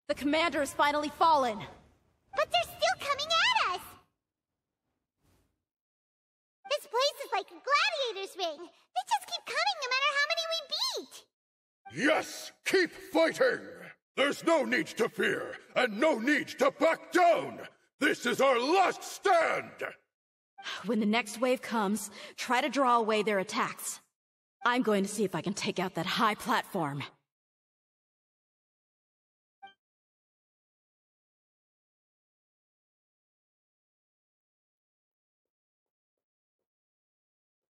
The commander has finally fallen. But they're still coming at us! This place is like a gladiator's ring. They just keep coming no matter how many we beat! Yes! Keep fighting! There's no need to fear, and no need to back down! This is our last stand! When the next wave comes, try to draw away their attacks. I'm going to see if I can take out that high platform.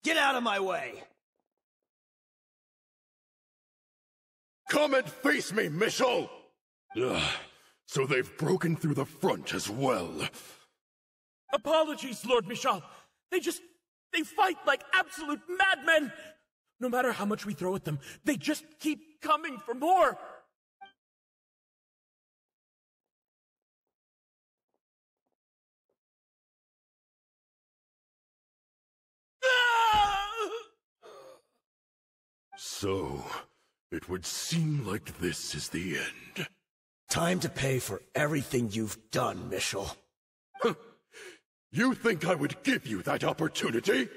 Get out of my way! Come and face me, Michel! Ugh, so they've broken through the front as well. Apologies, Lord Michel. They fight like absolute madmen! No matter how much we throw at them, they just keep coming for more! So, it would seem like this is the end. Time to pay for everything you've done, Michel. You think I would give you that opportunity?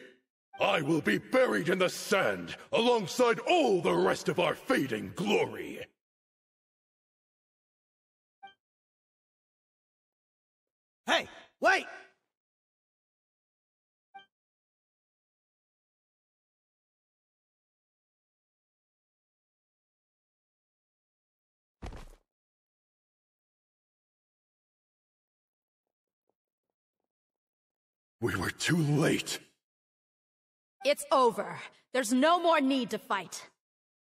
I will be buried in the sand alongside all the rest of our fading glory. Hey, wait! We were too late. It's over. There's no more need to fight.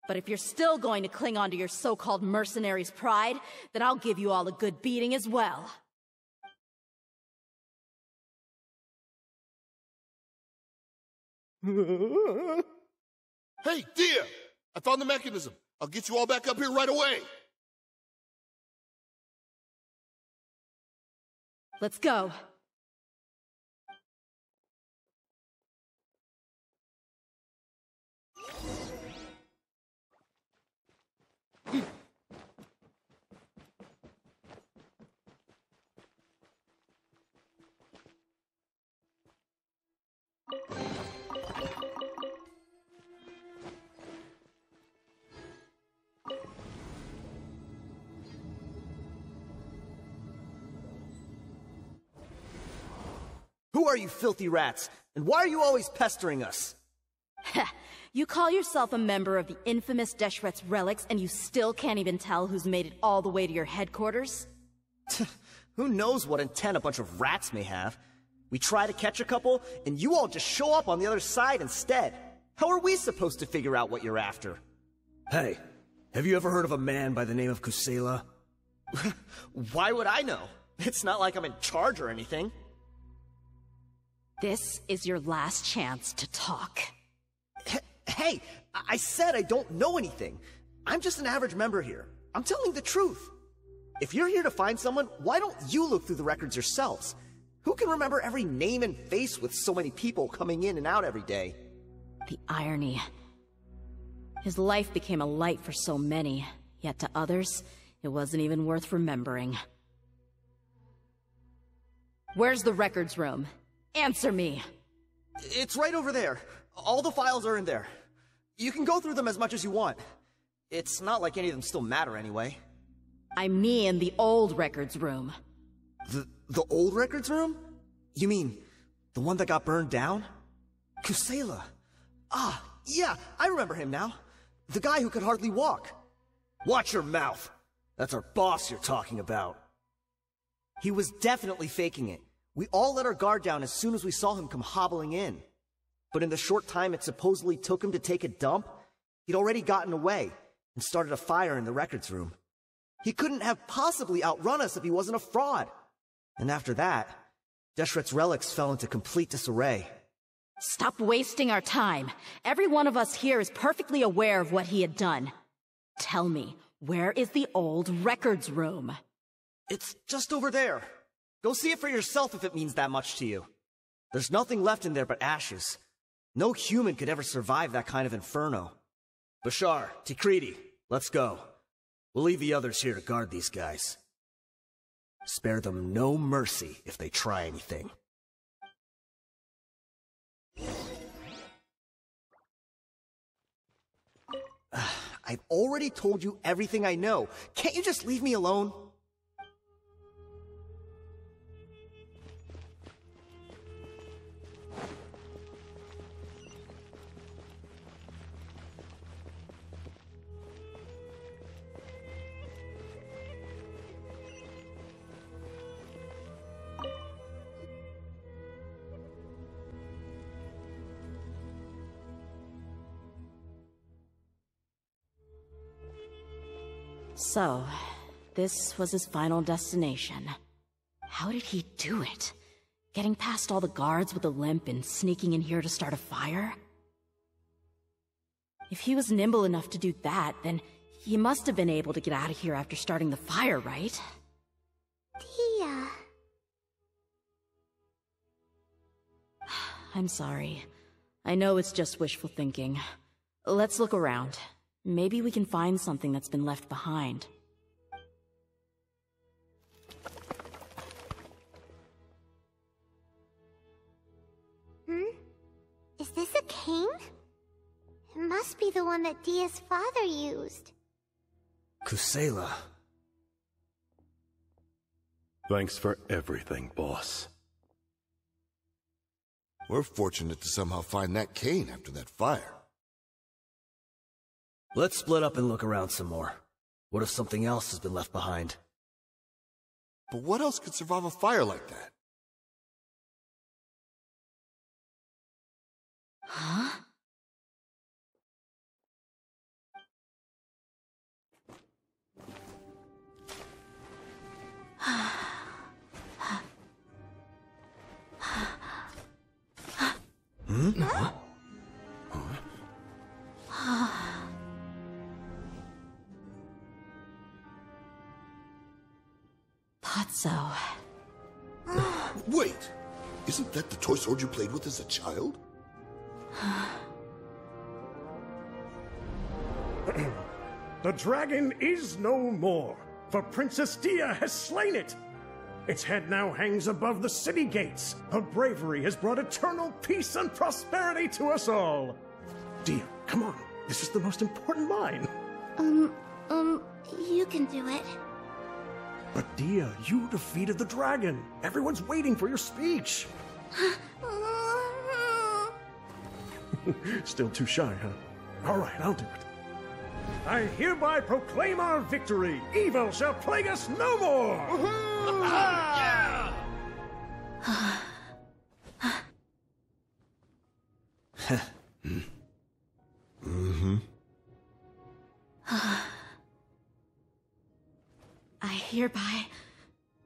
But if you're still going to cling on to your so-called mercenaries' pride, then I'll give you all a good beating as well. Hey, Dehya! I found the mechanism. I'll get you all back up here right away. Let's go. Who are you filthy rats? And why are you always pestering us? You call yourself a member of the infamous Deshret's relics, and you still can't even tell who's made it all the way to your headquarters? Who knows what intent a bunch of rats may have? We try to catch a couple, and you all just show up on the other side instead. How are we supposed to figure out what you're after? Hey, have you ever heard of a man by the name of Kusela? Why would I know? It's not like I'm in charge or anything. This is your last chance to talk. Hey, I said I don't know anything. I'm just an average member here. I'm telling the truth. If you're here to find someone, why don't you look through the records yourselves? Who can remember every name and face with so many people coming in and out every day? The irony. His life became a light for so many, yet to others, it wasn't even worth remembering. Where's the records room? Answer me! It's right over there. All the files are in there. You can go through them as much as you want. It's not like any of them still matter anyway. I mean the old records room. The old records room? You mean, the one that got burned down? Kusela. Ah, yeah, I remember him now. The guy who could hardly walk. Watch your mouth. That's our boss you're talking about. He was definitely faking it. We all let our guard down as soon as we saw him come hobbling in. But in the short time it supposedly took him to take a dump, he'd already gotten away and started a fire in the records room. He couldn't have possibly outrun us if he wasn't a fraud. And after that, Deshret's relics fell into complete disarray. Stop wasting our time. Every one of us here is perfectly aware of what he had done. Tell me, where is the old records room? It's just over there. Go see it for yourself if it means that much to you. There's nothing left in there but ashes. No human could ever survive that kind of inferno. Bashar, Tikriti, let's go. We'll leave the others here to guard these guys. Spare them no mercy if they try anything. I've already told you everything I know. Can't you just leave me alone? So, this was his final destination. How did he do it? Getting past all the guards with a limp and sneaking in here to start a fire? If he was nimble enough to do that, then he must have been able to get out of here after starting the fire, right? Dehya. I'm sorry. I know it's just wishful thinking. Let's look around. Maybe we can find something that's been left behind. Is this a cane? It must be the one that Dehya's father used. Kusela. Thanks for everything, boss. We're fortunate to somehow find that cane after that fire. Let's split up and look around some more. What if something else has been left behind? But what else could survive a fire like that? Huh? Thought so. Wait! Isn't that the toy sword you played with as a child? The dragon is no more, for Princess Dehya has slain it. Its head now hangs above the city gates. Her bravery has brought eternal peace and prosperity to us all. Dehya, come on. This is the most important line. You can do it. But Dehya, you defeated the dragon. Everyone's waiting for your speech. Still too shy, huh? All right, I'll do it. I hereby proclaim our victory. Evil shall plague us no more. I hereby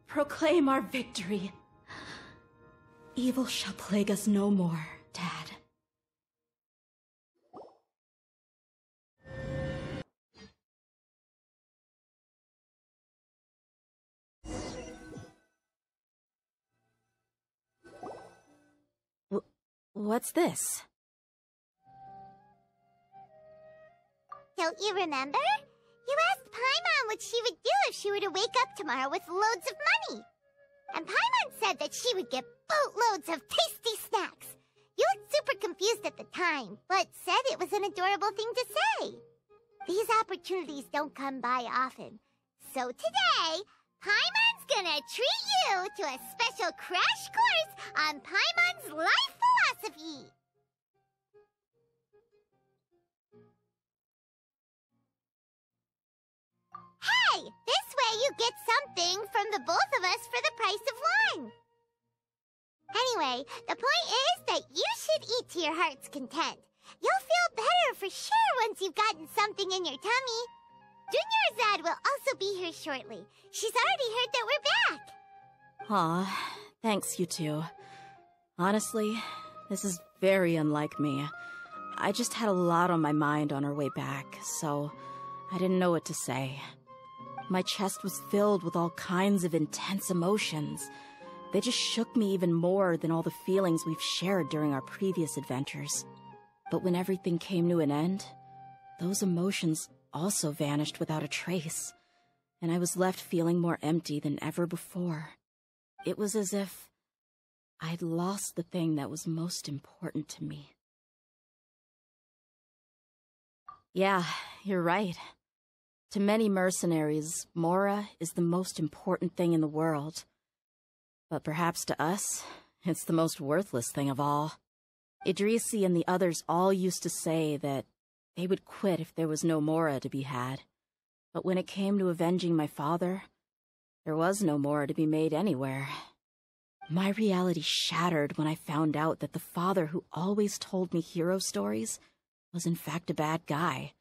proclaim our victory. Evil shall plague us no more, Dad. What's this? Don't you remember? You asked Paimon what she would do if she were to wake up tomorrow with loads of money. And Paimon said that she would get boatloads of tasty snacks. You looked super confused at the time, but said it was an adorable thing to say. These opportunities don't come by often. So today, Paimon's gonna treat you to a special crash course on Paimon's life philosophy. Hey, this way you get something from the both of us for the price of one. Anyway, the point is that you should eat to your heart's content. You'll feel better for sure once you've gotten something in your tummy. Dunyarzard will also be here shortly. She's already heard that we're back. Aw, thanks you two. Honestly, this is very unlike me. I just had a lot on my mind on our way back, so I didn't know what to say. My chest was filled with all kinds of intense emotions. They just shook me even more than all the feelings we've shared during our previous adventures. But when everything came to an end, those emotions also vanished without a trace. and I was left feeling more empty than ever before. It was as if I'd lost the thing that was most important to me. Yeah, you're right. To many mercenaries, Mora is the most important thing in the world. But perhaps to us, it's the most worthless thing of all. Idrisi and the others all used to say that they would quit if there was no Mora to be had. But when it came to avenging my father, there was no Mora to be made anywhere. My reality shattered when I found out that the father who always told me hero stories was in fact a bad guy.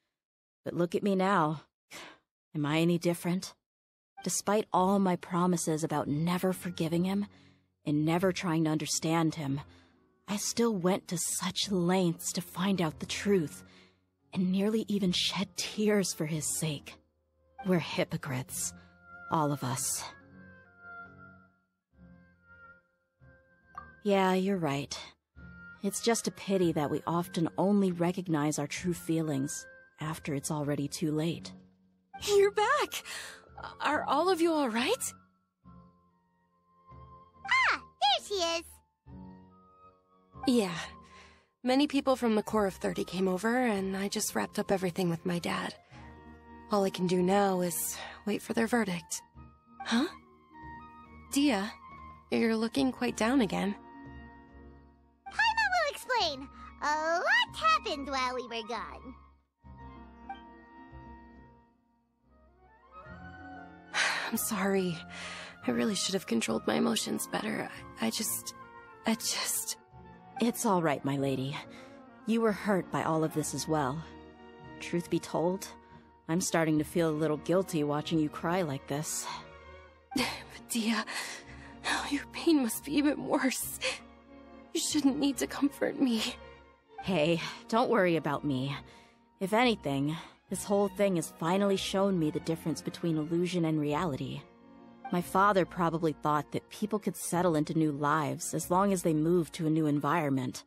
But look at me now. Am I any different? Despite all my promises about never forgiving him and never trying to understand him, I still went to such lengths to find out the truth, and nearly even shed tears for his sake. We're hypocrites, all of us. Yeah, you're right. It's just a pity that we often only recognize our true feelings after it's already too late. You're back! Are all of you all right? Ah, there she is! Yeah. Many people from the Corps of 30 came over, and I just wrapped up everything with my dad. All I can do now is wait for their verdict. Huh? Dehya, you're looking quite down again. Paimon will explain. A lot happened while we were gone. I'm sorry. I really should have controlled my emotions better. I just... It's all right, my lady. You were hurt by all of this as well. Truth be told, I'm starting to feel a little guilty watching you cry like this. But Dehya, your pain must be even worse. You shouldn't need to comfort me. Hey, don't worry about me. If anything, this whole thing has finally shown me the difference between illusion and reality. My father probably thought that people could settle into new lives as long as they moved to a new environment.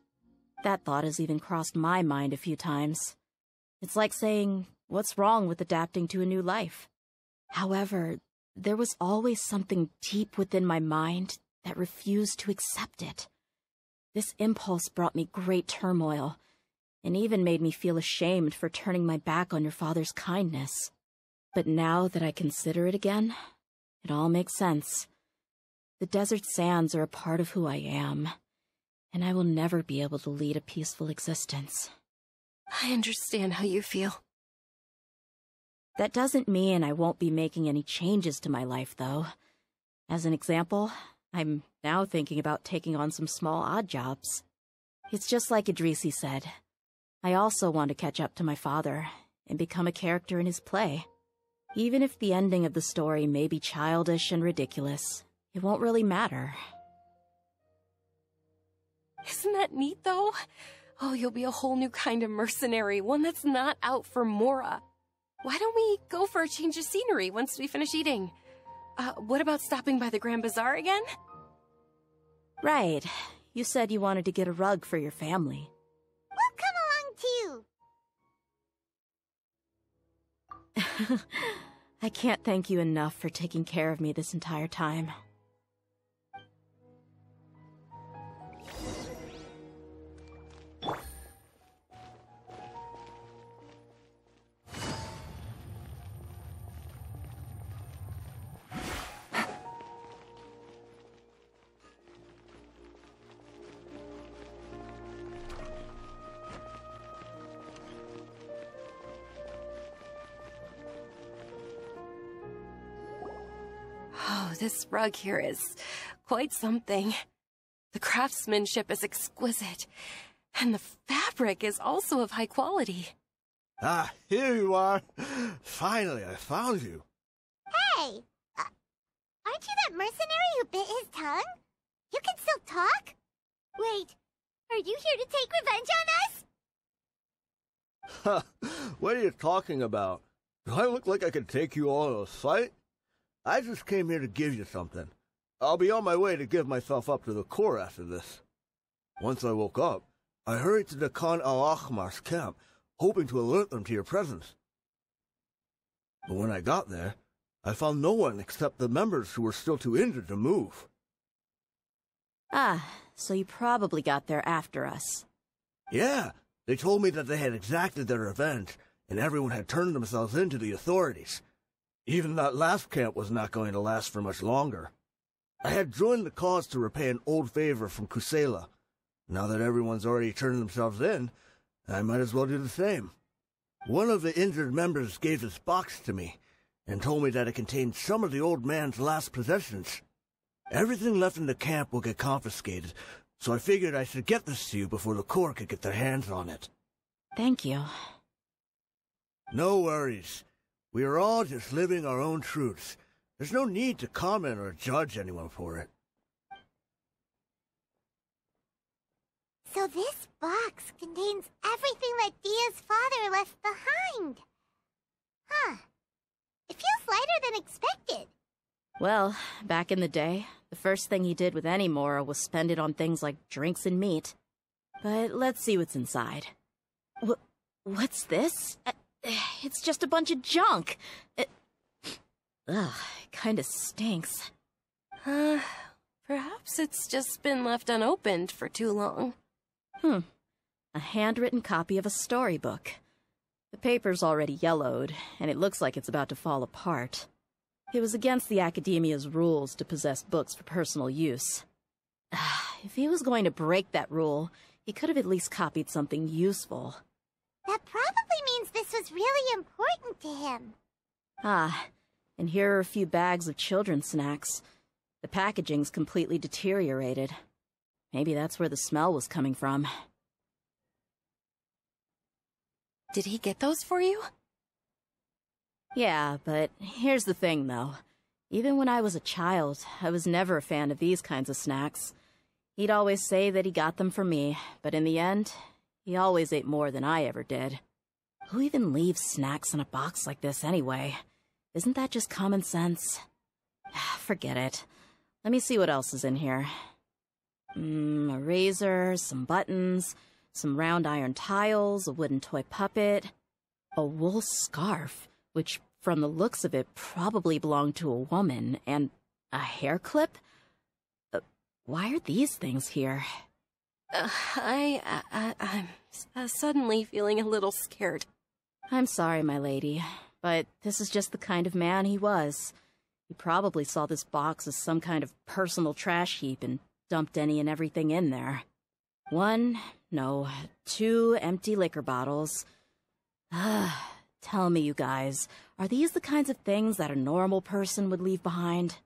That thought has even crossed my mind a few times. It's like saying, what's wrong with adapting to a new life? However, there was always something deep within my mind that refused to accept it. This impulse brought me great turmoil, and even made me feel ashamed for turning my back on your father's kindness. But now that I consider it again, it all makes sense. The desert sands are a part of who I am, and I will never be able to lead a peaceful existence. I understand how you feel. That doesn't mean I won't be making any changes to my life, though. As an example, I'm now thinking about taking on some small odd jobs. It's just like Idrisi said. I also want to catch up to my father and become a character in his play. Even if the ending of the story may be childish and ridiculous, it won't really matter. Isn't that neat, though? Oh, you'll be a whole new kind of mercenary, one that's not out for Mora. Why don't we go for a change of scenery once we finish eating? What about stopping by the Grand Bazar again? Right. You said you wanted to get a rug for your family. We'll come along too. I can't thank you enough for taking care of me this entire time. Oh, this rug here is quite something. The craftsmanship is exquisite, and the fabric is also of high quality. Ah, here you are. Finally, I found you. Hey! Aren't you that mercenary who bit his tongue? You can still talk? Wait, are you here to take revenge on us? Ha! What are you talking about? Do I look like I could take you all in a fight? I just came here to give you something. I'll be on my way to give myself up to the Corps after this. Once I woke up, I hurried to the Khan al-Ahmar's camp, hoping to alert them to your presence. But when I got there, I found no one except the members who were still too injured to move. Ah, so you probably got there after us. Yeah, they told me that they had exacted their revenge, and everyone had turned themselves in to the authorities. Even that last camp was not going to last for much longer. I had joined the cause to repay an old favor from Kusela. Now that everyone's already turned themselves in, I might as well do the same. One of the injured members gave this box to me, and told me that it contained some of the old man's last possessions. Everything left in the camp will get confiscated, so I figured I should get this to you before the Corps could get their hands on it. Thank you. No worries. We are all just living our own truths. There's no need to comment or judge anyone for it. So this box contains everything that Dia's father left behind. Huh. It feels lighter than expected. Well, back in the day, the first thing he did with any Mora was spend it on things like drinks and meat. But let's see what's inside. What's this? It's just a bunch of junk. Ugh, it kinda stinks. Perhaps it's just been left unopened for too long. A handwritten copy of a storybook. The paper's already yellowed, and it looks like it's about to fall apart. It was against the Academia's rules to possess books for personal use. If he was going to break that rule, he could have at least copied something useful. That probably means this was really important to him. Ah, and here are a few bags of children's snacks. The packaging's completely deteriorated. Maybe that's where the smell was coming from. Did he get those for you? Yeah, but here's the thing, though. Even when I was a child, I was never a fan of these kinds of snacks. He'd always say that he got them for me, but in the end, he always ate more than I ever did. Who even leaves snacks in a box like this anyway? Isn't that just common sense? Forget it. Let me see what else is in here. A razor, some buttons, some round iron tiles, a wooden toy puppet, a wool scarf, which, from the looks of it, probably belonged to a woman, and a hair clip? Why are these things here? I'm suddenly feeling a little scared. I'm sorry, my lady, but this is just the kind of man he was. He probably saw this box as some kind of personal trash heap and dumped any and everything in there. 2 empty liquor bottles. Tell me, you guys, are these the kinds of things that a normal person would leave behind?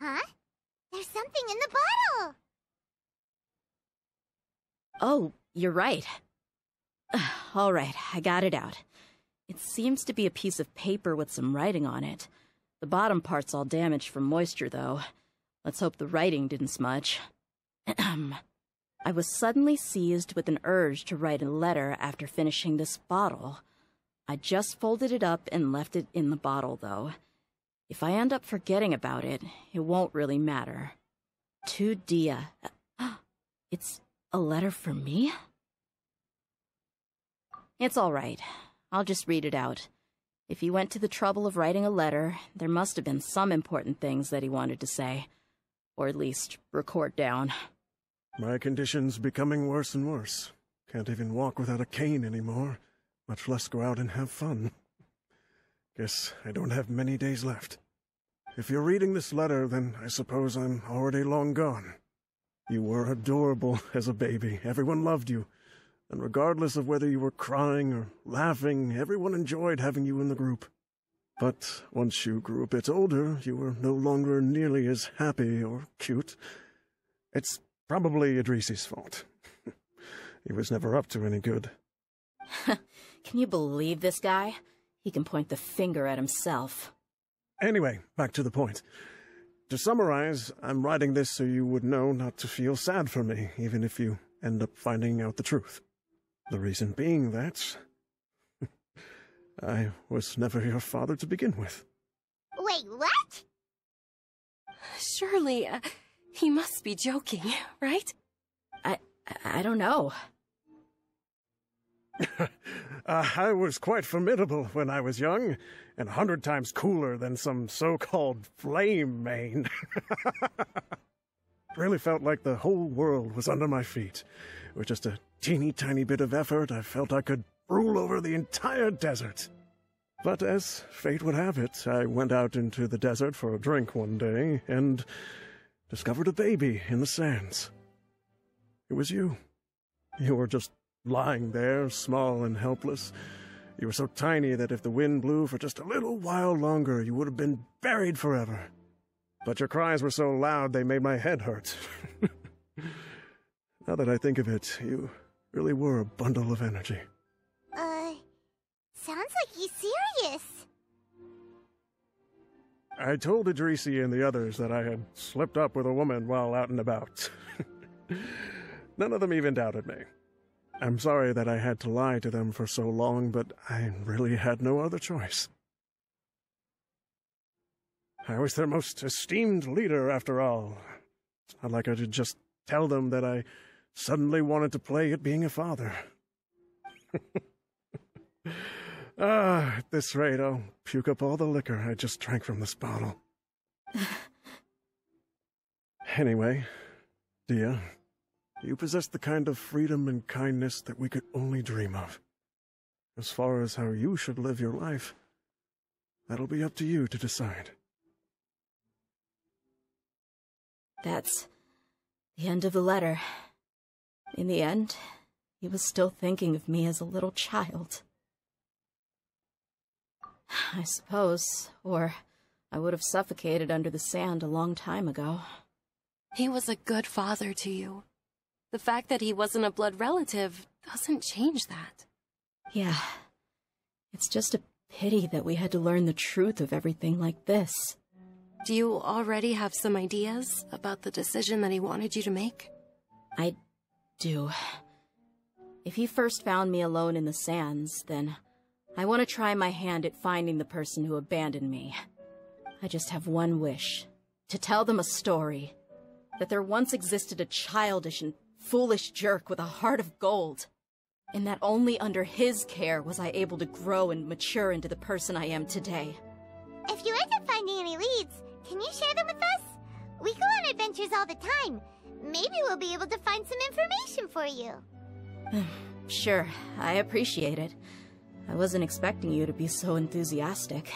Huh? There's something in the bottle! Oh, you're right. All right, I got it out. It seems to be a piece of paper with some writing on it. The bottom part's all damaged from moisture, though. Let's hope the writing didn't smudge. I was suddenly seized with an urge to write a letter after finishing this bottle. I just folded it up and left it in the bottle, though. If I end up forgetting about it, it won't really matter. To Dehya. It's a letter for me? It's all right. I'll just read it out. If he went to the trouble of writing a letter, there must have been some important things that he wanted to say. Or at least record down. My condition's becoming worse and worse. Can't even walk without a cane anymore, much less go out and have fun. Guess I don't have many days left. If you're reading this letter, then I suppose I'm already long gone. You were adorable as a baby. Everyone loved you. And regardless of whether you were crying or laughing, everyone enjoyed having you in the group. But once you grew a bit older, you were no longer nearly as happy or cute. It's probably Idrisi's fault. He was never up to any good. Can you believe this guy? He can point the finger at himself. Anyway, back to the point. To summarize, I'm writing this so you would know not to feel sad for me, even if you end up finding out the truth. The reason being that I was never your father to begin with. Wait, what? Surely, he must be joking, right? I don't know. I was quite formidable when I was young, and 100 times cooler than some so-called flame main. Really felt like the whole world was under my feet. With just a teeny tiny bit of effort, I felt I could rule over the entire desert. But as fate would have it, I went out into the desert for a drink one day, and discovered a baby in the sands. It was you. You were just lying there, small and helpless. You were so tiny that if the wind blew for just a little while longer, you would have been buried forever. But your cries were so loud they made my head hurt. Now that I think of it, you really were a bundle of energy. Sounds like he's serious. I told Idrisi and the others that I had slipped up with a woman while out and about. None of them even doubted me. I'm sorry that I had to lie to them for so long, but I really had no other choice. I was their most esteemed leader, after all. It's not like I could just tell them that I suddenly wanted to play at being a father. At this rate, I'll puke up all the liquor I just drank from this bottle. Anyway, Dehya, you possess the kind of freedom and kindness that we could only dream of. As far as how you should live your life, that'll be up to you to decide. That's the end of the letter. In the end, he was still thinking of me as a little child. I suppose, or I would have suffocated under the sand a long time ago. He was a good father to you. The fact that he wasn't a blood relative doesn't change that. Yeah. It's just a pity that we had to learn the truth of everything like this. Do you already have some ideas about the decision that he wanted you to make? I do. If he first found me alone in the sands, then I want to try my hand at finding the person who abandoned me. I just have one wish. To tell them a story. That there once existed a childish and foolish jerk with a heart of gold. And that only under his care was I able to grow and mature into the person I am today. If you end up finding any leads, can you share them with us? We go on adventures all the time. Maybe we'll be able to find some information for you. Sure, I appreciate it. I wasn't expecting you to be so enthusiastic.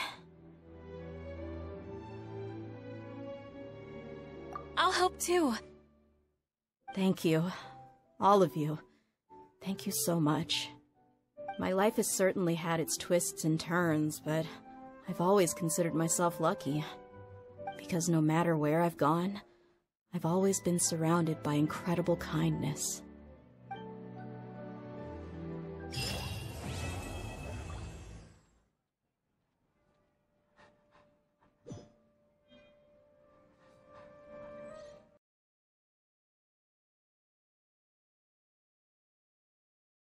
I'll help too. Thank you. All of you. Thank you so much. My life has certainly had its twists and turns, but I've always considered myself lucky. Because no matter where I've gone, I've always been surrounded by incredible kindness.